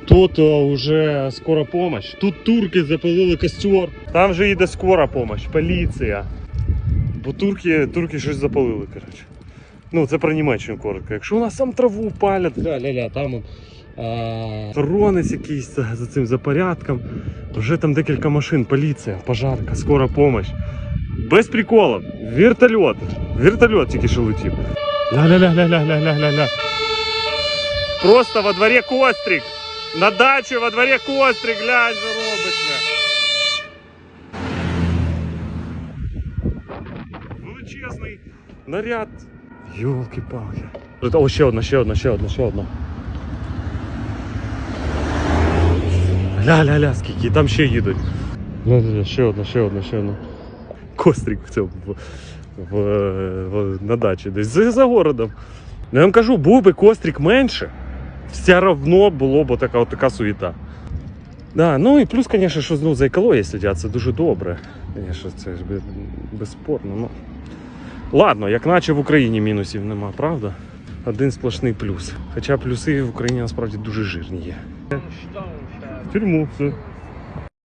Тут вже скора помощь. Тут турки запалили костер. Там вже йде скора помощь, поліція. Бо турки щось запалили, коротше. Ну, це про Німеччину коротко. Якщо у нас там траву палять, ля-ля-ля, там охоронець якийсь за порядком. Вже там декілька машин, поліція, пожарка, скора помощь. Без приколів. Вертольот. Вертольот тільки що летів. Ля-ля-ля-ля-ля-ля-ля-ля. Просто во дворі кострик. На дачі во дворі кострик, глянь, що робиться. Величезний наряд. Йолки-палки. О, ще одна. Ля-ля-ля, скільки, там ще їдуть. Ля-ля-ля, ще одна. Кострик в цьому, на дачі, десь за городом. Я вам кажу, був би кострик менше, все одно було б така суєта. Да, ну і плюс, звісно, що знову за екологію сидять, це дуже добре. Звісно, це ж безспорно. Ну. Ладно, як наче в Україні мінусів нема, правда? Один сплошний плюс. Хоча плюси в Україні насправді дуже жирні є. В тюрму, все.